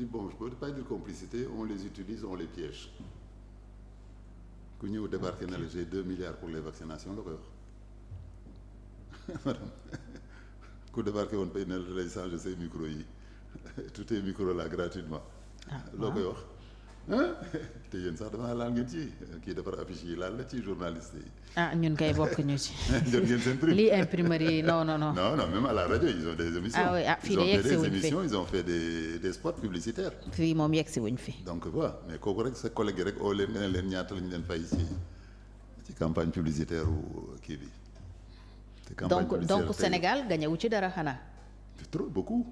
dis bon je peux pas dire complicité on les utilise on les piège ku ñëw débarqué na la j'ai 2 milliards pour les vaccinations la koy wax madame ku débarqué woon pay na la lay changer say micro yi tout est micro là gratuitement loo koy wax te yéen sax dafa naa laal ngeen ci kii defar affiche yi laal la ci journaliste yi. ñun kay bokk ñu ci. jot ngeen seen prime lii imprimerie yi non. non même à la rajo ils ont des émissions. oui fii de yegg si wuñ fi ils ont fait des spots publicitaires. fii moom yegg si wuñ fi. donc voilà mais kooku rek sa collègue yi rek oo leen nga ne leen ñaata lañ leen fay ci campagne publicitaire ou kii bi. te campagne publicitaire donc Sénégal gagné wu ci dara xanaa. c'est trop beaucoup.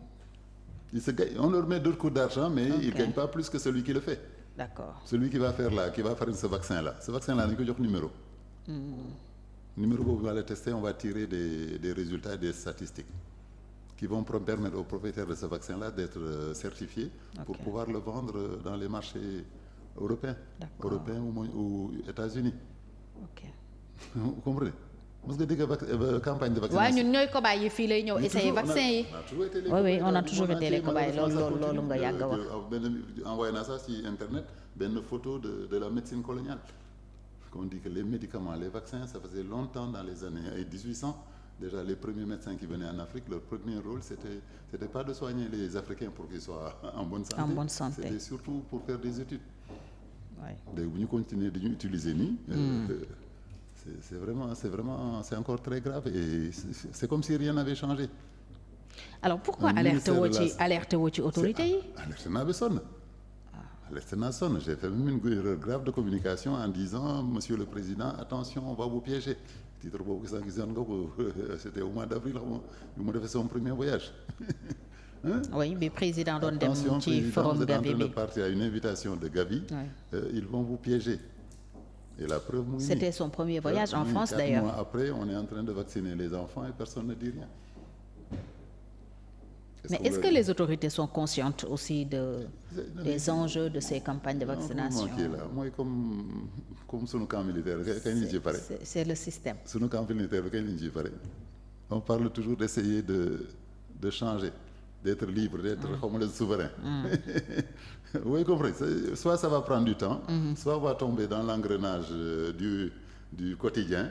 On leur met d'autres coups d'argent mais ils gagnent pas plus que celui qui le fait. D'accord. Celui qui va faire ce vaccin-là dañu ko jox numéro. Numéro boobu on va le tester, on va tirer des résultats, des statistiques qui vont permettre aux propriétaires de ce vaccin-là d'être certifiés pour pouvoir le vendre dans les marchés européens ou États-Unis. Ok. Vous comprenez? mos nga dégg campagne de vaccination. waaw ñun ñooy cobaye yi fii lay ñëw essayer vaccin yi. oui on a toujours été les cobayes loolu nga yàgg a wax. benn envoyé naa ça ci internet benn photo de la médecine coloniale. qu'on dit que les médicaments les vaccins ça faisait longtemps dans les années 1800 déjà les premiers médecins qui venaient en Afrique leur premier rôle c'était pas de soigner les Africains pour qu'ils soient en bonne santé. C'était surtout pour faire des études. oui léegi bu ñu continuer di ñu utiliser nii. c'est encore très grave et c'est comme si rien n'avait changé. Alors pourquoi alerté woo ci autorité yi. alerté naa ba sonn. alerté naa sonn j'ai fait même une erreur grave de communication en disant monsieur le président attention on va vous piéger titre boobu gisoon nga ko c'était au mois d'avril bi mu defee son premier voyage. oui bi président doon dem ci forum Gavi bi. vous êtes en train de partir à une invitation de Gavi. Ils vont vous piéger. Et la preuve muy c'était son premier voyage en France d'ailleurs. 4 mois après on est en train de vacciner les enfants et personne ne dit rien. Mais est-ce que les autorités sont conscientes aussi des enjeux de ces campagnes de vaccination? mooy comme sunu camp militaire kañ lañ ci pare. C'est le système. Sunu camp militaire kañ lañ ci pare. On parle toujours d'essayer de changer, d'être libre, d'être comme le souverain. Vous avez compris, soit ça va prendre du temps, soit on va tomber dans l'engrenage du quotidien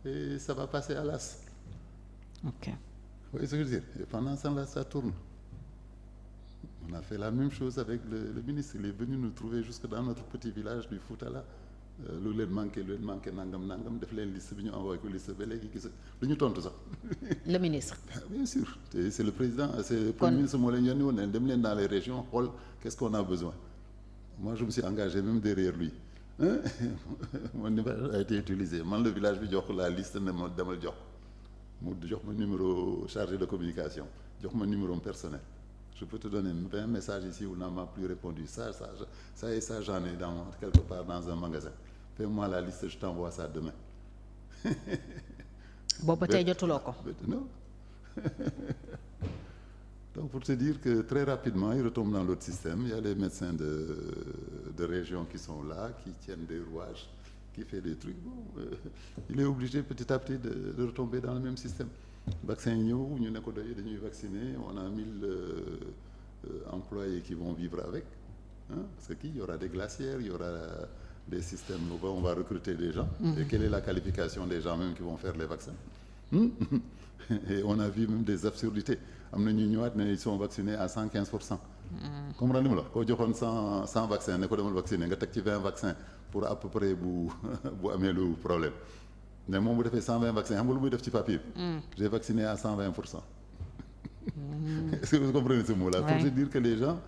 et ça va passer à l'as. Ok. Vous voyez ce que je veux dire? Et pendant ce temps-là, ça tourne. On a fait la même chose avec le ministre. Il est venu nous trouver jusque dans notre petit village du Fouta là. lu leen manqué nangam def leen liste bi ñu envoyé ko liste ba léegi gis lu ñu tontu sax. Le ministre. Bien sûr te c'est le président c'est le premier ministre moo leen yónni woon ne dem leen dans les régions xool qu'est-ce qu'on a besoin. Moi je me suis engagé même derrière lui. Mon numéro a été utilisé man le village bi jox la liste ne ma demal jox mu jox ma numéro chargé de communication jox ma numéro personnel. Je peux te donner 20 messages ici où on m'a plus répondu ça et ça j'en ai quelque part dans un magasin. Fais-moi la liste je t'envoie ça demain. boobu tey jotuloo ko. Non. Donc pour te dire que très rapidement ils retombent dans l'autre système. Il y a les médecins de région qui sont là qui tiennent des rouages qui fait des trucs il est obligé petit à petit de retomber dans le même système. Vaccin yi ñëw ñu ne ko dañuy vacciner on a 1000 employés qui vont vivre avec parce que il y aura des glacières il y aura des systèmes où on va recruter des gens. Et quelle est la qualification des gens même qui vont faire les vaccins. Et on a vu même des absurdités am na ñu ñëwaat ne ils sont vaccinés à 115%. Comprendre nga la koo joxoon 100 vaccins ne ko demal vacciner nga teg ci 20 vaccins pour à peu près bu amee lu problème. mais moom bu defee 120 vaccins xam nga lu muy def ci papier bi. J'ai vacciné à 120%. Est-ce que vous comprenez ce mot-là? Pour te dire que les gens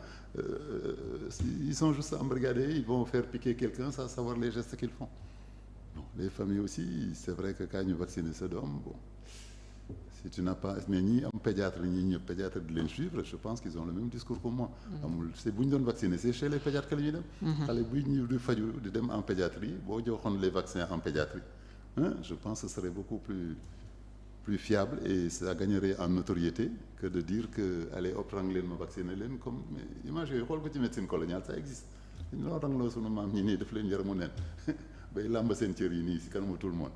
ils sont juste embrigadés ils vont faire piquer quelqu'un sans savoir les gestes qu'ils font. Bon, les familles aussi c'est vrai que quand ñu vacciner sa doom bon si tu n'as pas mais ñi am pédiatre ñi ñëpp pédiatre di leen suivre je pense qu'ils ont le même discours que moi. amul c'est bu ñu doon vacciner c'est chez les pédiatres que la ñuy dem. xale buy ñëw di faju di dem en pédiatrie boo joxoon les vaccins en pédiatrie. Je pense que ce serait beaucoup plus fiable et ça gagnerait en notoriété que de dire que allez hop rang leen ma vacciner leen comme mais image yooyu xool ko ci médecine coloniale ça existe loo rangloo sunu maam ñi nii daf leen yaramu neen bay làmb seen cër yi nii si kanamu tout le monde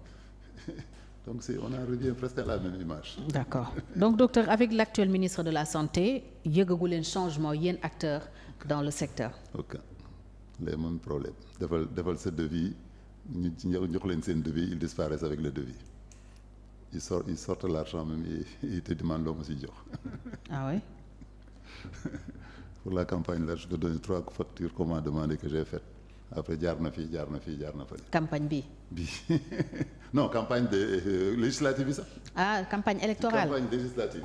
Donc on en revient presque à la même image. D'accord. Donc docteur, avec l'actuel ministre de la santé yëgagu leen changement yéen acteurs dans le secteur. Ok, les mêmes problèmes defal sa devis ñu jox leen seen devis ils disparaissent avec le devis ils sortent l'argent même et ils te demandent loo ma si jox. Ah oui. Pour la campagne là je te donne 3 factures qu'on m'a demandé que j'ai faites après jaar na fii jaar na fële. Campagne bi. Non campagne de législative bi sax. Ah campagne électorale. Campagne législative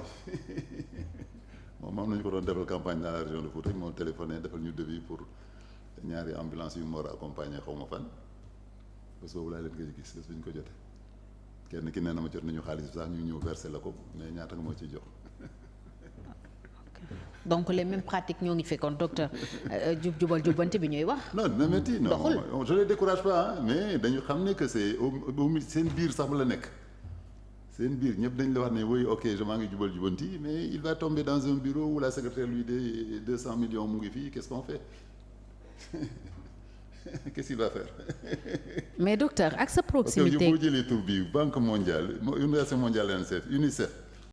moom nañu ko doon defal campagne dans la région de Fouta moo téléphoné defal ñu devis pour ñaari ambulance yu mu war a accompagner xaw ma fan bés boobu laa leen koy gis bés bu ñu ko jotee kenn ki nee na ma jot nañu xaalis bi sax ñu ñëw versé la ko mais ñaata nga moo ciy jox. Donc les mêmes pratiques ñoo ngi fi kon docteur jubal jubbanti bi ñuy wax. non dina métti non je les décourage pas mais dañu xam ne que c'est seen biir sax la nekk seen biir ñëpp dañ la wax ne oui ok maa ngi jubal jubbanti mais il va tomber dans un bureau où la secrétaire lui dit 200 millions mu ngi fii qu'est-ce qu'on fait qu'est-ce qu'il va faire. Mais docteur ak sa proximité parce que boo jëlee tur bi Banque mondiale Université mondiale UNICEF